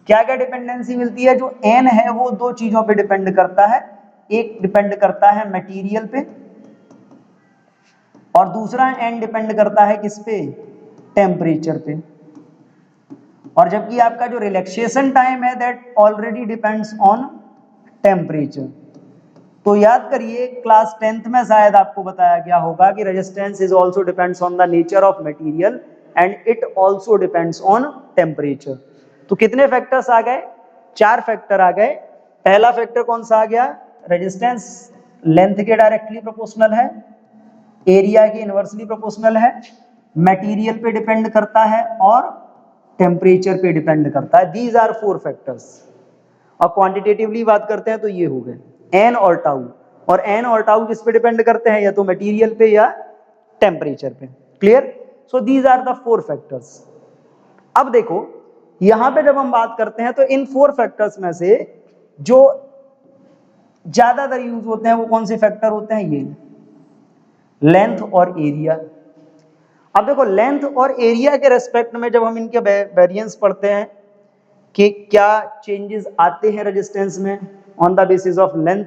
क्या क्या डिपेंडेंसी मिलती है, जो n है वो दो चीजों पे डिपेंड करता है। एक डिपेंड करता है मटेरियल पे, और दूसरा n डिपेंड करता है किस पे, टेम्परेचर पे। और जबकि आपका जो रिलैक्सेशन टाइम है that already depends on temperature. तो याद करिए क्लास 10th में शायद आपको बताया गया होगा कि resistance is also depends on the nature of material and it also depends on temperature. तो कितने फैक्टर्स आ गए, 4 फैक्टर आ गए। पहला फैक्टर कौन सा आ गया, रेजिस्टेंस लेंथ के डायरेक्टली प्रोपोर्शनल है, एरिया के इनवर्सली प्रोपोर्शनल है, मटेरियल पे डिपेंड करता है और टेम्परेचर पे डिपेंड करता है। These are 4 factors. और क्वांटिटेटिवली बात करते हैं तो ये हो गए n और टाउ, और n और टाउ किस पे डिपेंड करते हैं, या तो मटेरियल पे या टेम्परेचर पे। Clear. So these are the 4 factors. अब देखो यहां पे जब हम बात करते हैं तो इन 4 फैक्टर्स में से जो ज्यादातर यूज होते हैं वो कौन से फैक्टर होते हैं, ये लेंथ और एरिया। अब देखो लेंथ और एरिया के रेस्पेक्ट में जब हम इनके वेरिएंस पढ़ते हैं कि क्या चेंजेस आते हैं रेजिस्टेंस में on the basis of length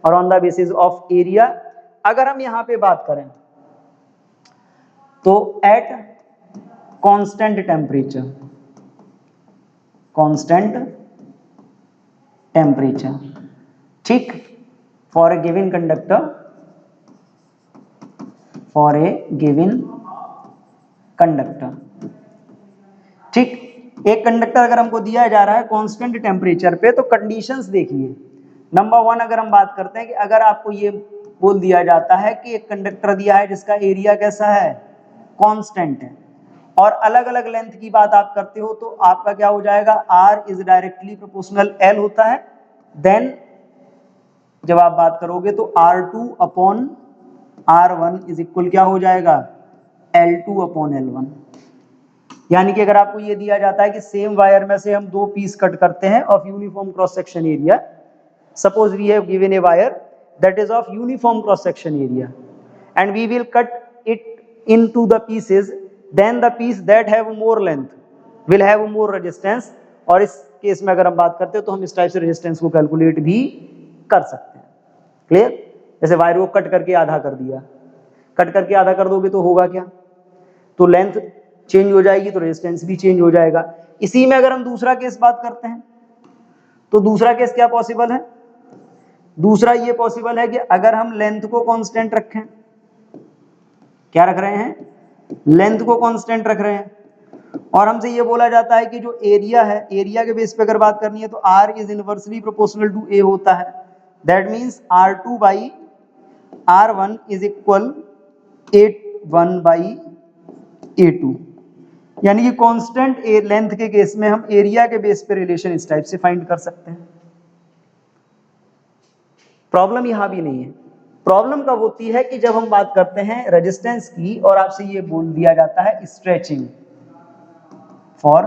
और on the basis of area. अगर हम यहां पे बात करें तो एट कांस्टेंट टेम्परेचर, ठीक, for a given conductor, for a given conductor, ठीक। एक कंडक्टर अगर हमको दिया जा रहा है कांस्टेंट टेम्परेचर पे, तो कंडीशंस देखिए। नंबर 1 अगर हम बात करते हैं कि अगर आपको ये बोल दिया जाता है कि एक कंडक्टर दिया है जिसका एरिया कैसा है, कांस्टेंट है, और अलग अलग लेंथ की बात आप करते हो, तो आपका क्या हो जाएगा, R is directly proportional L होता है। देन जब आप बात करोगे तो R2 upon R1 is equal क्या हो जाएगा, L2 अपॉन L1। यानी कि अगर आपको ये दिया जाता है कि सेम वायर में से हम 2 पीस कट करते हैं of uniform cross section area, suppose we have given a wire that is of uniform cross section area and we will cut it into the pieces, then the piece that have more length will have more resistance. और इस case में अगर हम बात करते हैं तो हम इस टाइप से रेजिस्टेंस को कैलकुलेट भी कर सकते हैं। क्लियर। जैसे वायर को कट करके आधा कर दिया, कट करके आधा कर दोगे तो होगा क्या, तो लेंथ चेंज हो जाएगी तो रेजिस्टेंस भी चेंज हो जाएगा। इसी में अगर हम दूसरा केस बात करते हैं तो दूसरा केस क्या पॉसिबल है, दूसरा ये पॉसिबल है कि अगर हम लेंथ को कांस्टेंट रखें, क्या रख रहे हैं, लेंथ को कांस्टेंट रख रहे हैं, और हमसे ये बोला जाता है कि जो एरिया है, एरिया के बेस पे अगर बात करनी है तो R is inversely proportional to A होता है। That means R2 by R1 is equal A1 by A2। यानी कि कांस्टेंट लेंथ के केस में हम एरिया के बेस पे रिलेशन इस टाइप से फाइंड कर सकते हैं। प्रॉब्लम यहां भी नहीं है। प्रॉब्लम कब होती है कि जब हम बात करते हैं रेजिस्टेंस की और आपसे ये बोल दिया जाता है stretching for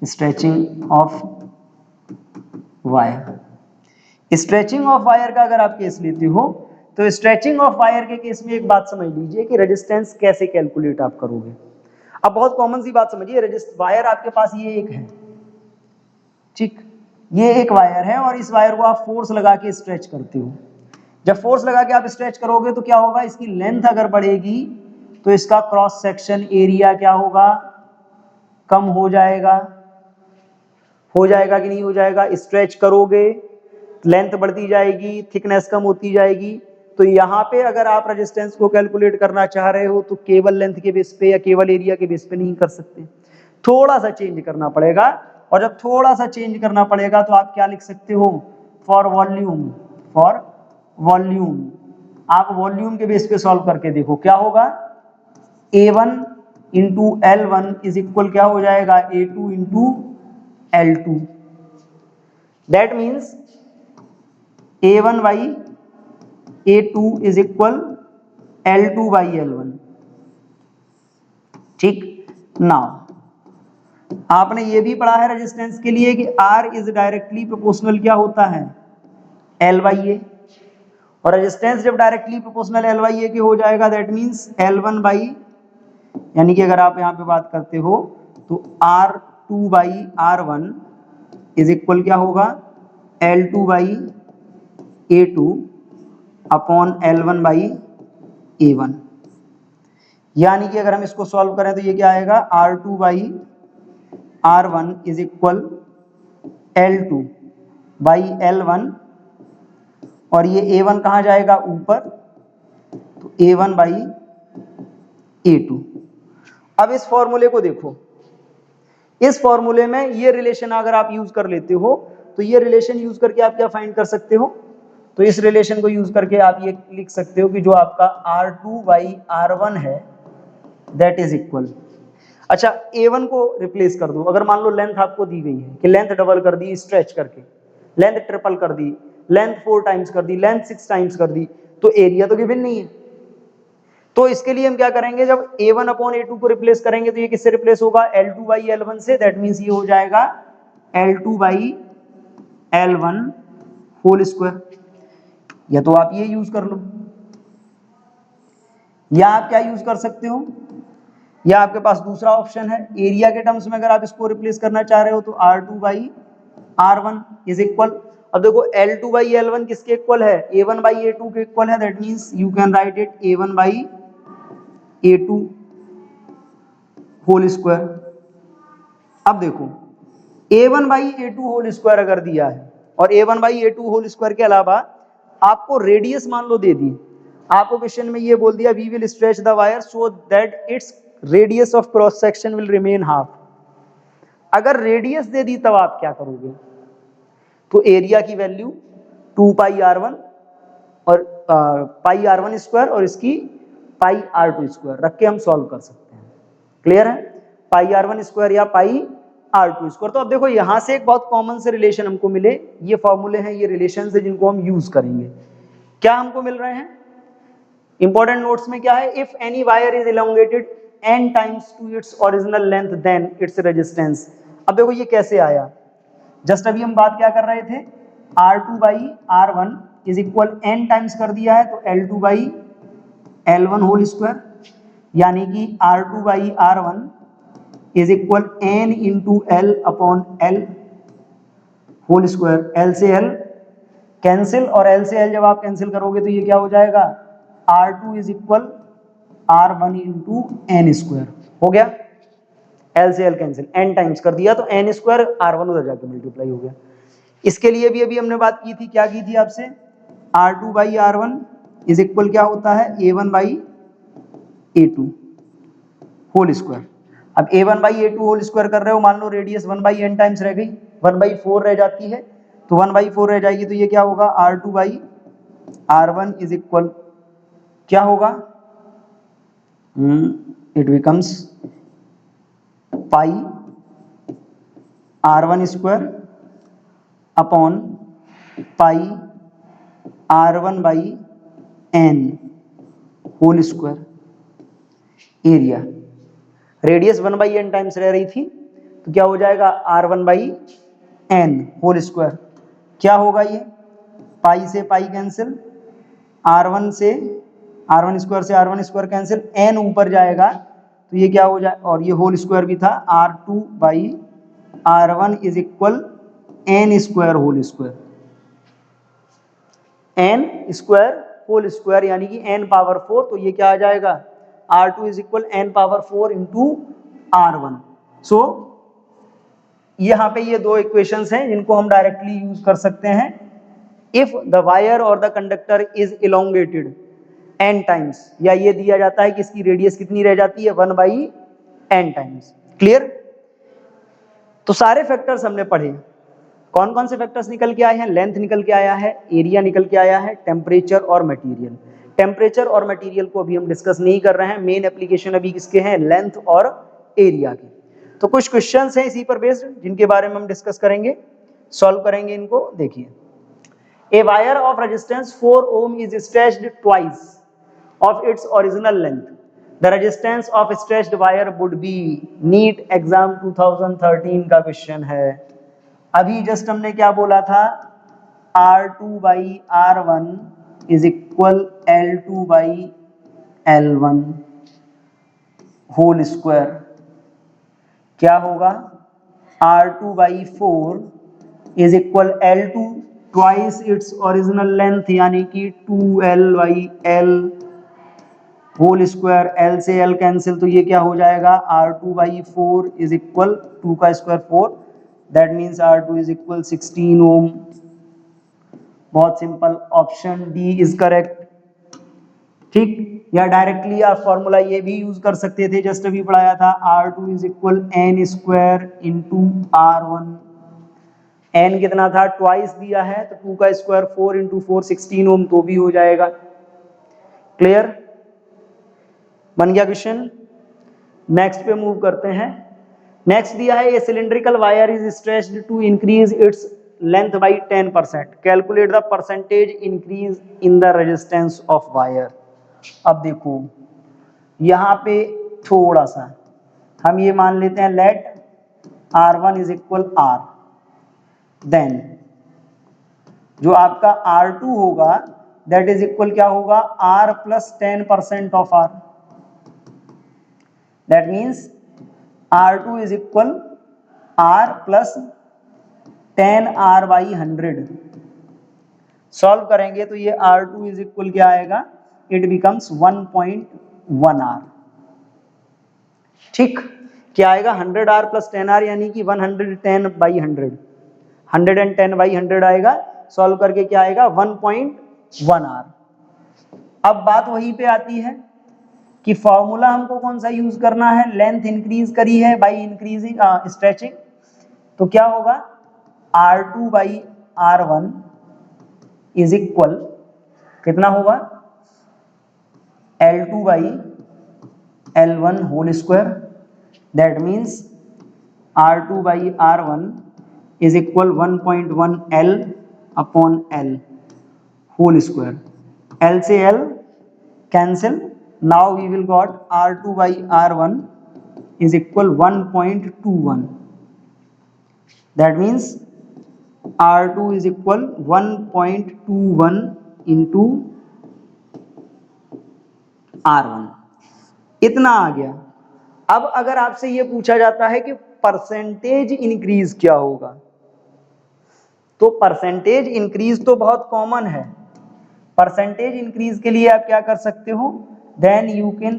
stretching of wire. Stretching of wire का अगर आप केस लेते हो तो स्ट्रेचिंग ऑफ वायर के केस में एक बात समझ लीजिए कि रेजिस्टेंस कैसे कैलकुलेट आप करोगे। अब बहुत कॉमन सी बात समझिए, वायर आपके पास ये एक है, ठीक, ये एक वायर है और इस वायर को आप फोर्स लगा के स्ट्रेच करते हो। जब फोर्स लगा के आप स्ट्रेच करोगे तो क्या होगा, इसकी लेंथ अगर बढ़ेगी तो इसका क्रॉस सेक्शन एरिया क्या होगा, कम हो जाएगा कि नहीं हो जाएगा। स्ट्रेच करोगे लेंथ बढ़ती जाएगी, थिकनेस कम होती जाएगी। तो यहाँ पे अगर आप रेजिस्टेंस को कैलकुलेट करना चाह रहे हो तो केवल लेंथ के बेस पे या केवल एरिया के बेस पे नहीं कर सकते, थोड़ा सा चेंज करना पड़ेगा। और जब थोड़ा सा चेंज करना पड़ेगा तो आप क्या लिख सकते हो, फॉर वॉल्यूम आप वॉल्यूम के बेस पे सॉल्व करके देखो क्या होगा। A1 into L1 is equal क्या हो जाएगा, A2 into L2। That means A1 by A2 is equal L2 by L1। ठीक, नाउ आपने ये भी पढ़ा है रेजिस्टेंस के लिए कि R इज डायरेक्टली प्रोपोर्शनल क्या होता है, L बाई ए। और रेजिस्टेंस जब डायरेक्टली प्रोपोर्शनल L बाई ए के हो जाएगा दैट मीन्स L1 बाई, यानी कि अगर आप यहाँ पे बात करते हो तो R2 by R1 is equal क्या होगा, L2 by A2 upon L1 by A1। यानी कि अगर हम इसको सॉल्व करें तो ये क्या आएगा, R2 by R1 is equal L2 by L1 और ये A1 कहाँ जाएगा ऊपर, तो A1 बाई A2। अब इस फॉर्मूले को देखो, इस फॉर्मूले में ये रिलेशन अगर आप यूज कर लेते हो तो ये रिलेशन यूज करके आप क्या फाइंड कर सकते हो, तो इस रिलेशन को यूज करके आप ये लिख सकते हो कि जो आपका R2 बाई R1 है दैट इज इक्वल, अच्छा A1 को रिप्लेस कर दो। अगर मान लो लेंथ आपको दी गई है कि लेंथ डबल कर दी स्ट्रेच करके, लेंथ ट्रिपल कर दी, लेंथ 4 टाइम्स कर दी, लेंथ 6 टाइम्स कर दी, तो एरिया तो गिवन नहीं है। तो इसके लिए हम क्या करेंगे, जब A1 अपॉन A2 को रिप्लेस करेंगे तो ये किससे रिप्लेस होगा, L2 बाई L1 से। दैट मीन्स ये हो जाएगा L2 by L1 whole square. या तो आप ये यूज कर लो या आप क्या यूज कर सकते हो, या आपके पास दूसरा ऑप्शन है, एरिया के टर्म्स में अगर आप इसको रिप्लेस करना चाह रहे हो तो R2 by R1 is equal, अब देखो L2 बाई L1 किसके इक्वल है, A1 बाई A2 के इक्वल है। That means you can write it A1 by A2 whole square. अब देखो A1 by A2 whole square अगर दिया है और A1 by A2 whole square के अलावा आपको रेडियस मान लो दे दी, आपको क्वेश्चन में ये बोल दिया we will stretch the wire so that its radius of cross section will remain half. अगर रेडियस दे दी तब आप क्या करोगे, तो एरिया की वैल्यू 2 पाई R1 और पाई R1 स्क्वायर और इसकी पाई R2 स्क्वायर रख के हम सॉल्व कर सकते हैं। क्लियर है, पाई R1 स्क्वायर या पाई R2 स्क्वायर। तो अब देखो यहां से एक बहुत कॉमन से रिलेशन हमको मिले, ये फॉर्मूले हैं, ये रिलेशन है जिनको हम यूज करेंगे। क्या हमको मिल रहे हैं इंपॉर्टेंट नोट्स में, क्या है, if any wire is elongated n times to its original length then its resistance. अब देखो ये कैसे आया, जस्ट अभी हम बात क्या कर रहे थे, R2 by R1 is equal n times कर दिया है तो L2 by L1 whole square, यानी कि R2 by R1 is equal n into L upon L whole square. L से L कैंसिल और L से L जब आप कैंसिल करोगे तो ये क्या हो जाएगा, R2 is equal R1 into n square. हो गया, L से L कैंसिल, n टाइम्स कर दिया तो n स्क्वायर R1 उधर जाके मल्टीप्लाई हो गया। इसके लिए भी अभी हमने बात की थी, क्या की थी आपसे, R2 by R1 is equal क्या होता है, A1 by A2 whole square. अब A1 by A2 whole square कर रहे हो, मान लो रेडियस 1 बाई n टाइम्स रह गई, 1 बाई 4 रह जाती है, तो 1 बाई 4 रह जाएगी तो ये क्या होगा, R2 by R1 is equal क्या होगा, it becomes pi R1 square upon pi R1 by n whole square. Area, radius 1/n times रह रही थी तो क्या हो जाएगा R1 by n whole square. क्या होगा ये, पाई से पाई कैंसिल, R1 स्क्वायर से R1 स्क्वायर कैंसिल, n ऊपर जाएगा तो ये क्या हो जाए, और ये होल स्क्वायर भी था, R2 by R1 is equal n square whole square, n square whole square यानी कि n पावर 4। तो ये क्या आ जाएगा, R2 is equal n power 4 into R1। सो यहाँ पे ये दो इक्वेशंस हैं जिनको हम डायरेक्टली यूज कर सकते हैं। इफ द वायर और the conductor is elongated n times, या ये दिया जाता है कि इसकी रेडियस कितनी रह जाती है 1/n टाइम्स। क्लियर। तो सारे फैक्टर्स हमने पढ़े। कौन कौन से फैक्टर्स निकल के आए हैं, लेंथ निकल के आया है, एरिया निकल के आया है, टेम्परेचर और मटेरियल। टेम्परेचर और मटेरियल को अभी हम डिस्कस नहीं कर रहे हैं, मेन एप्लीकेशन अभी किसके हैं, लेंथ और एरिया के। तो कुछ क्वेश्चंस हैं इसी पर बेस्ड जिनके बारे में हम डिस्कस करेंगे, सॉल्व करेंगे इनको। देखिए, a wire of resistance 4 ohm is stretched twice of its original length. The resistance of stretched wire would be, NEET exam 2013 का क्वेश्चन है। अभी जस्ट हमने क्या बोला था, R2 by R1 is equal L2 by L1 whole square. क्या होगा, R2 by 4 is equal L2 twice its original length यानी कि 2L by L whole square. L से L कैंसिल तो ये क्या हो जाएगा, R2 बाई 4 इज इक्वल 2 का square 4, that means R2 is equal 16 ओम। बहुत simple, option D is correct. ठीक, या डायरेक्टली आप फॉर्मूला ये भी यूज कर सकते थे, जस्ट अभी पढ़ाया था, R2 is equal n square into R1। n कितना था, ट्वाइस दिया है तो 2 का स्क्वायर 4 इंटू 4 16 ओम, तो भी हो जाएगा। क्लियर, बन गया क्वेश्चन। नेक्स्ट पे मूव करते हैं। नेक्स्ट दिया है, a cylindrical wire is stretched to increase its length by 10%, calculate the percentage increase in the resistance of wire. अब देखो यहाँ पे थोड़ा सा हम ये मान लेते हैं, let R1 is equal R, then जो आपका R2 होगा दैट इज इक्वल क्या होगा, R plus 10% of R। That means R2 is equal R plus 10R by 100। Solve करेंगे तो ये R2 is equal क्या आएगा, it becomes 1.1 R। ठीक, क्या आएगा 100R plus 10R यानी कि 110 by 100, 110 by 100 आएगा। सॉल्व करके क्या आएगा 1.1 R। अब बात वहीं पे आती है कि फॉर्मूला हमको कौन सा यूज करना है, लेंथ इंक्रीज करी है बाई इंक्रीजिंग स्ट्रेचिंग, तो क्या होगा R2 by R1 is equal कितना होगा, L2 by L1 whole square. That means R2 by R1 is equal 1.1 L upon L whole square. L से L cancel, now we will got R2 by R1 is equal 1.21, that means R2 is equal 1.21 into R1, इतना आ गया। अब अगर आपसे ये पूछा जाता है कि परसेंटेज इंक्रीज क्या होगा, तो परसेंटेज इंक्रीज तो बहुत कॉमन है। परसेंटेज इंक्रीज के लिए आप क्या कर सकते हो, then you can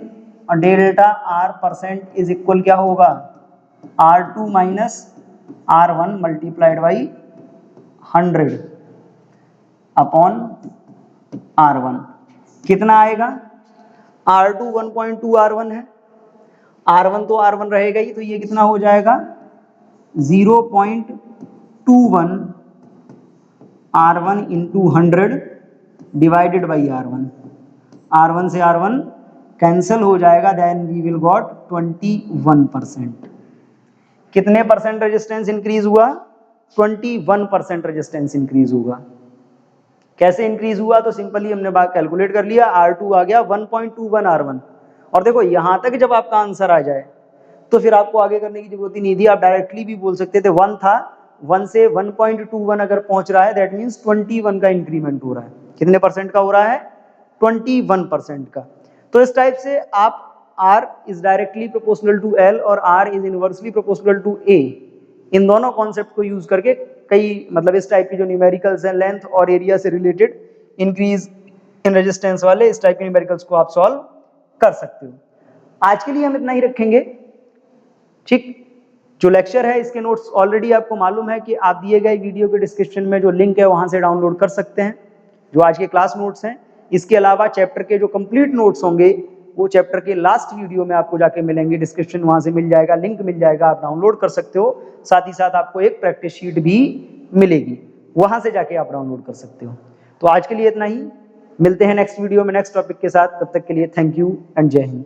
delta R percent is equal क्या होगा, R2 minus R1 multiplied by 100 upon R1। कितना आएगा, R2 1.2 R1 है, R1 तो R1 रहेगा ही, तो ये कितना हो जाएगा 0.21 R1 into 100 divided by R1। R1 से R1 कैंसिल हो जाएगा, देन वी विल गॉट 21%। कितने परसेंट रेजिस्टेंस इंक्रीज हुआ? 21% रेजिस्टेंस इंक्रीज हुआ। कैसे इंक्रीज हुआ? तो सिंपली हमने बात कैलकुलेट कर लिया, R2 आ गया 1.21 R1। और देखो यहां तक जब आपका आंसर आ जाए तो फिर आपको आगे करने की जरूरत ही नहीं थी, आप डायरेक्टली भी बोल सकते थे 1 था, 1 से 1.21 अगर पहुंच रहा है दैट मीन्स 21 का इंक्रीमेंट हो रहा है। कितने परसेंट का हो रहा है? 21% का। तो इस टाइप से आप R is directly proportional to L और R is inversely proportional to A, इन दोनों कॉन्सेप्ट को यूज करके कई मतलब इस टाइप की जो न्यूमेरिकल्स हैं लेंथ और एरिया से रिलेटेड इंक्रीज इन रेजिस्टेंस वाले इस टाइप के न्यूमेरिकल्स को आप सॉल्व कर सकते हो। आज के लिए हम इतना ही रखेंगे, ठीक। जो लेक्चर है इसके नोट्स ऑलरेडी आपको मालूम है कि आप दिए गए वीडियो के डिस्क्रिप्शन में जो लिंक है वहां से डाउनलोड कर सकते हैं, जो आज के क्लास नोट्स हैं। इसके अलावा चैप्टर के जो कंप्लीट नोट्स होंगे वो चैप्टर के लास्ट वीडियो में आपको जाके मिलेंगे, डिस्क्रिप्शन वहां से मिल जाएगा, लिंक मिल जाएगा, आप डाउनलोड कर सकते हो। साथ ही साथ आपको एक प्रैक्टिस शीट भी मिलेगी, वहां से जाके आप डाउनलोड कर सकते हो। तो आज के लिए इतना ही, मिलते हैं नेक्स्ट वीडियो में नेक्स्ट टॉपिक के साथ। तब तक के लिए थैंक यू एंड जय हिंद।